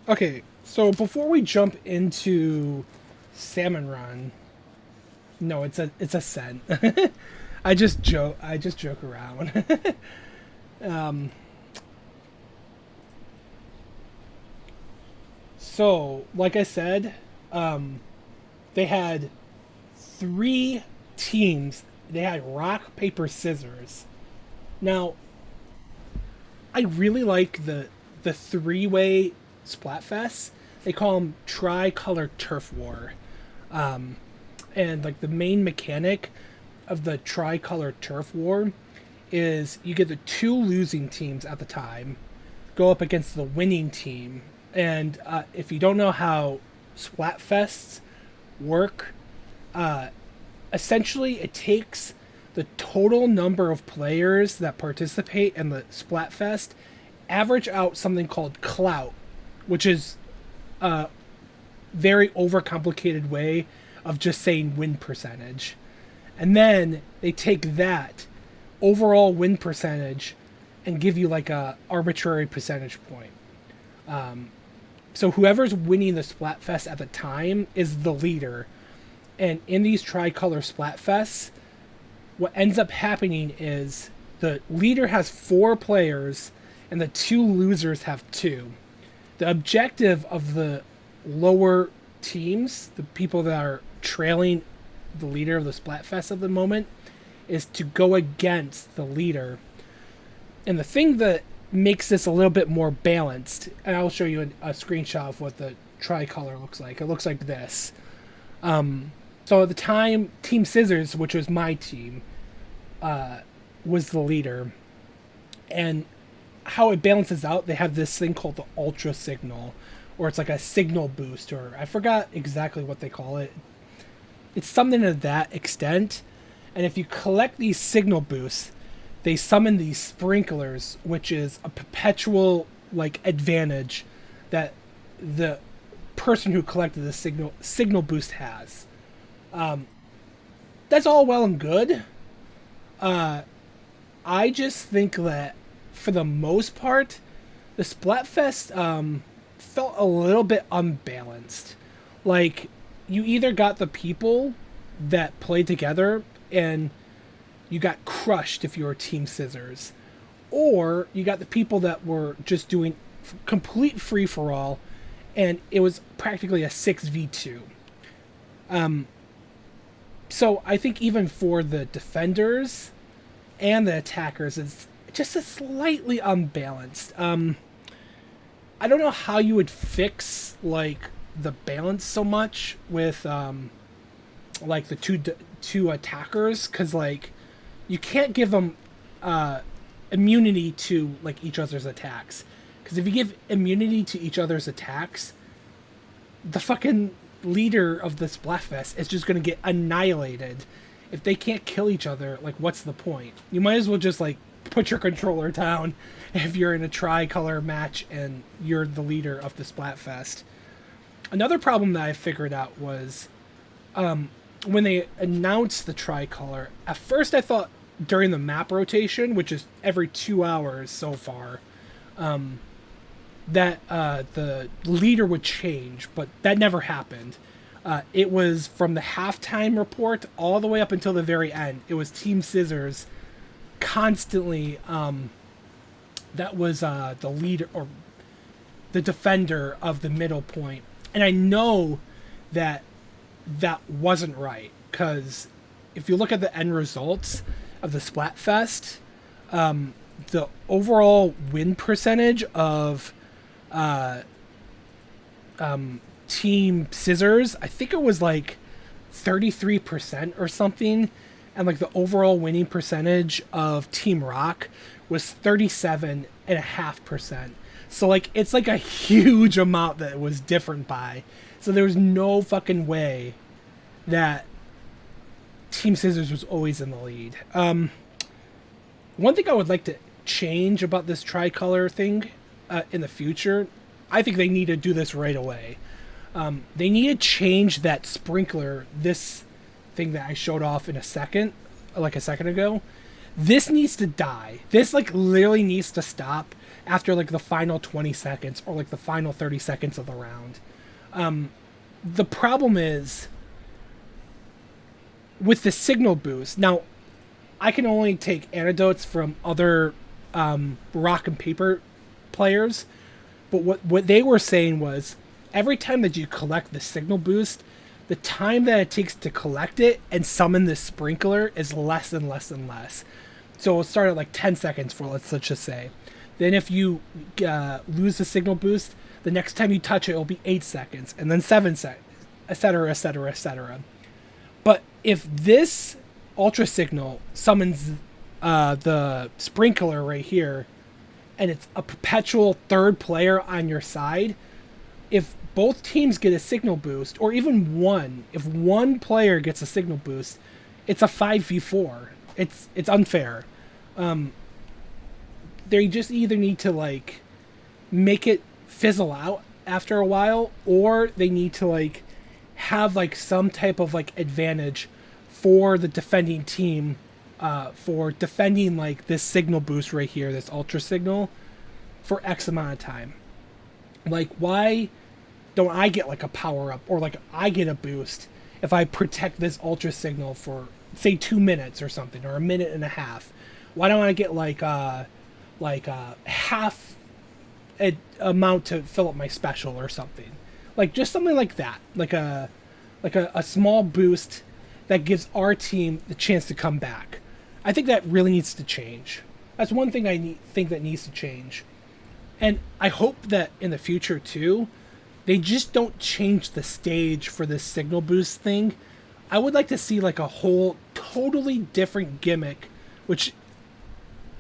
Okay, so before we jump into Salmon Run, no, it's a scent. I just joke around. um, so like I said, um, they had three teams. They had rock, paper, scissors. Now, I really like the three-way Splatfest. They call them Tri-Color Turf War. And like the main mechanic of the Tri-Color Turf War is you get the two losing teams at the time go up against the winning team. And if you don't know how Splatfests work, essentially it takes the total number of players that participate in the Splatfest, average out something called clout, which is a very overcomplicated way of just saying win percentage. And then they take that overall win percentage and give you like a arbitrary percentage point. So whoever's winning the Splatfest at the time is the leader. And in these tricolor Splatfests, what ends up happening is the leader has four players and the two losers have two. The objective of the lower teams, the people that are trailing the leader of the Splatfest at the moment, is to go against the leader. And the thing that makes this a little bit more balanced, and I'll show you a screenshot of what the tricolor looks like. It looks like this. So at the time, Team Scissors, which was my team, was the leader. And how it balances out, they have this thing called the Ultra Signal, or it's like a signal boost, or I forgot exactly what they call it. It's something to that extent. And if you collect these signal boosts, they summon these sprinklers, which is a perpetual like advantage that the person who collected the signal boost has. That's all well and good. I just think that for the most part, the Splatfest felt a little bit unbalanced. Like, you either got the people that played together and you got crushed if you were Team Scissors, or you got the people that were just doing complete free for all, and it was practically a 6v2. So I think even for the defenders and the attackers, it's just a slightly unbalanced. I don't know how you would fix like the balance so much with like the two attackers, because like you can't give them immunity to like each other's attacks. Because if you give immunity to each other's attacks, the fucking leader of the Splatfest is just gonna get annihilated. If they can't kill each other, like what's the point? You might as well just like put your controller down if you're in a tricolor match and you're the leader of the Splatfest. Another problem that I figured out was when they announced the tricolor. At first, I thought during the map rotation, which is every 2 hours so far, that the leader would change, but that never happened. It was from the halftime report all the way up until the very end. It was Team Scissors constantly. That was the leader or the defender of the middle point, and I know that that wasn't right, because if you look at the end results of the Splatfest, the overall win percentage of Team Scissors, I think it was like 33% or something, and like the overall winning percentage of Team Rock was 37.5%. So like it's like a huge amount that it was different by. So there was no fucking way that Team Scissors was always in the lead. One thing I would like to change about this tricolor thing in the future, I think they need to do this right away. They need to change that sprinkler, this thing that I showed off in a second ago. This needs to die. This like literally needs to stop, after like the final 20 seconds or like the final 30 seconds of the round. The problem is with the signal boost. Now, I can only take anecdotes from other rock and paper players, but what they were saying was every time that you collect the signal boost, the time that it takes to collect it and summon the sprinkler is less and less and less. So it'll start at like 10 seconds for let's just say. Then if you lose the signal boost, the next time you touch it, it'll be 8 seconds, and then 7 seconds, etc., etc., etc. But if this Ultra Signal summons the sprinkler right here, and it's a perpetual third player on your side, if both teams get a signal boost, or even one, if one player gets a signal boost, it's a 5v4. It's unfair. They just either need to like make it fizzle out after a while, or they need to like have like some type of like advantage for the defending team, for defending like this signal boost right here, this ultra signal, for X amount of time. Like, why don't I get like a power up or like I get a boost if I protect this ultra signal for say 2 minutes or something, or a minute and a half? Why don't I get like half amount to fill up my special or something? Like just something like that, like a small boost that gives our team the chance to come back. I think that really needs to change. That's one thing I think that needs to change. And I hope that in the future too, they just don't change the stage for this signal boost thing. I would like to see like a whole totally different gimmick, which,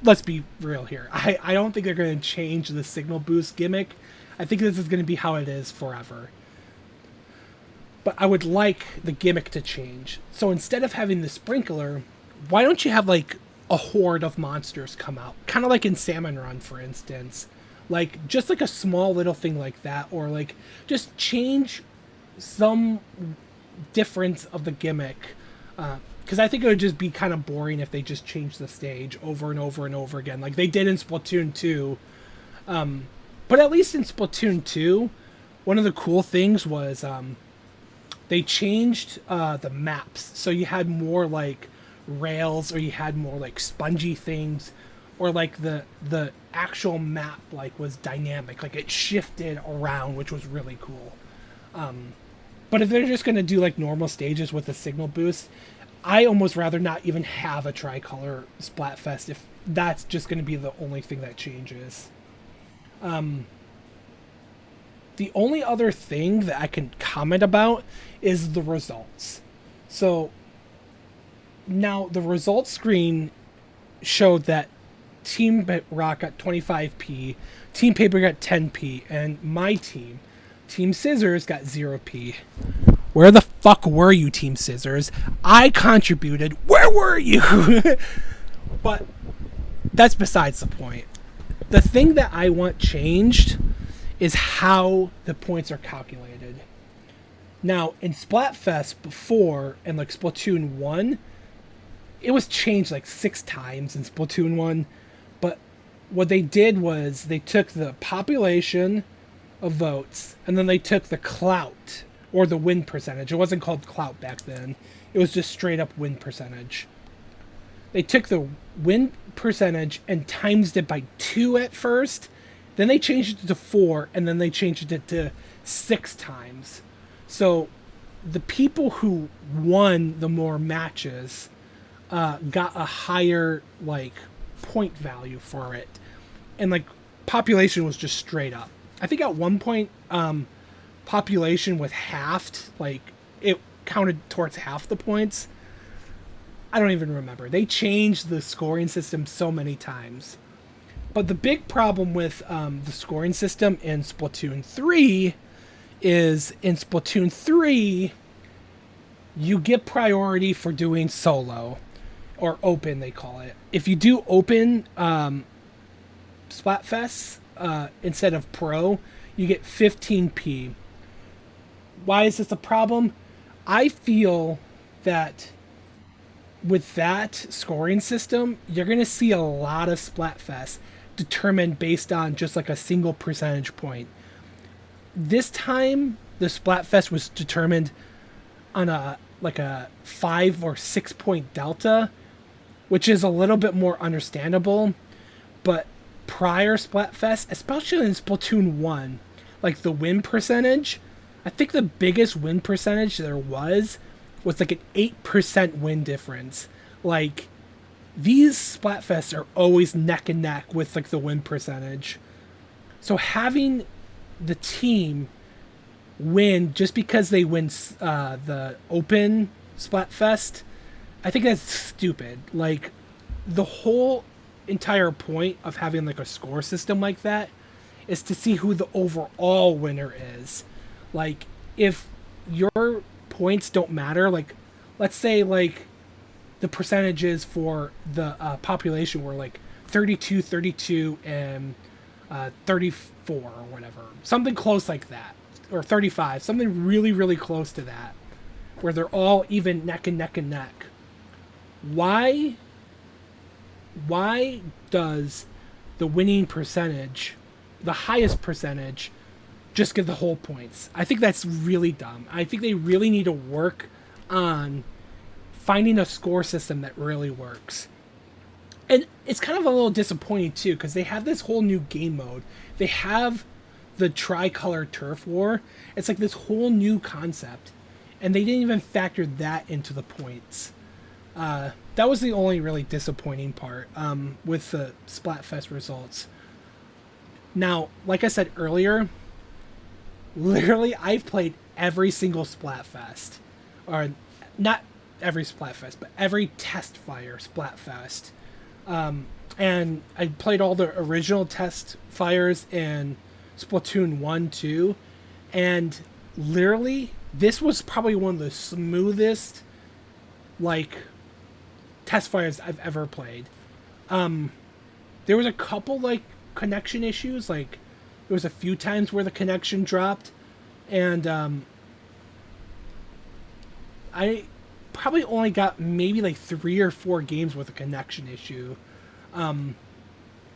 let's be real here, I don't think they're going to change the signal boost gimmick. I think this is going to be how it is forever. But I would like the gimmick to change. So instead of having the sprinkler, why don't you have like a horde of monsters come out? Kind of like in Salmon Run, for instance. Like just like a small little thing like that, or like just change some difference of the gimmick. Because I think it would just be kind of boring if they just changed the stage over and over and over again, like they did in Splatoon 2. But at least in Splatoon 2, one of the cool things was they changed the maps. So you had more like rails, or you had more like spongy things, or like the actual map like was dynamic, like it shifted around, which was really cool. But if they're just going to do like normal stages with a signal boost, I almost rather not even have a tricolor Splatfest if that's just going to be the only thing that changes. The only other thing that I can comment about is the results. So now the results screen showed that Team Rock got 25p, Team Paper got 10p, and my team, Team Scissors, got 0p. Where the fuck were you, Team Scissors? I contributed. Where were you? But that's besides the point. The thing that I want changed is how the points are calculated. Now, in Splatfest before, and like Splatoon 1, it was changed like 6 times in Splatoon 1. But what they did was they took the population of votes, and then they took the clout, or the win percentage. It wasn't called clout back then. It was just straight up win percentage. They took the win percentage and times it by 2 at first. Then they changed it to 4, and then they changed it to 6 times. So the people who won the more matches got a higher like point value for it. And like population was just straight up. I think at one point population was halved, like it counted towards half the points. I don't even remember. They changed the scoring system so many times. But the big problem with the scoring system in Splatoon 3 is in Splatoon 3, you get priority for doing solo, or open they call it. If you do open Splatfest instead of pro, you get 15p. Why is this a problem? I feel that with that scoring system, you're going to see a lot of Splatfest determined based on just like a single percentage point. This time, the Splatfest was determined on a like a 5 or 6 point delta, which is a little bit more understandable. But prior Splatfest, especially in Splatoon 1, like the win percentage, I think the biggest win percentage there was like an 8% win difference. Like, these Splatfests are always neck and neck with like the win percentage. So having the team win just because they win the open Splatfest, I think that's stupid. Like, the whole entire point of having like a score system like that is to see who the overall winner is. Like, if your points don't matter, like, let's say like the percentages for the population were like 32, 32, and 34 or whatever, something close like that, or 35, something really really close to that, where they're all even neck and neck and neck. Why does the winning percentage, the highest percentage, just get the whole points? I think that's really dumb. I think they really need to work on finding a score system that really works. And it's kind of a little disappointing too, because they have this whole new game mode. They have the tricolor turf war. It's like this whole new concept, and they didn't even factor that into the points. That was the only really disappointing part with the Splatfest results. Now, like I said earlier, literally I've played every single Splatfest, or not every Splatfest, but every test fire Splatfest. And I played all the original test fires in Splatoon 1, 2, and literally this was probably one of the smoothest like test fires I've ever played. There was a couple like connection issues, like there was a few times where the connection dropped, and I probably only got maybe like 3 or 4 games with a connection issue.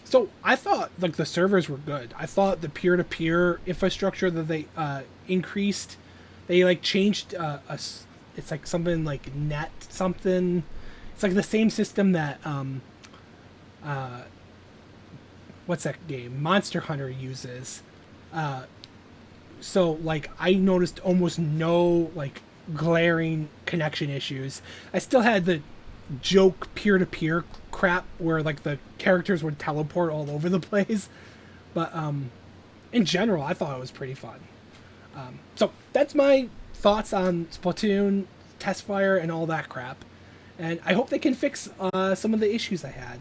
So I thought like the servers were good. I thought the peer-to-peer infrastructure that they increased, they like changed it's like something like net something. It's like the same system that what's that game? Monster Hunter uses. So like I noticed almost no like glaring connection issues. I still had the joke peer-to-peer crap where like the characters would teleport all over the place, but in general I thought it was pretty fun. So that's my thoughts on Splatoon, test fire, and all that crap, and I hope they can fix some of the issues I had.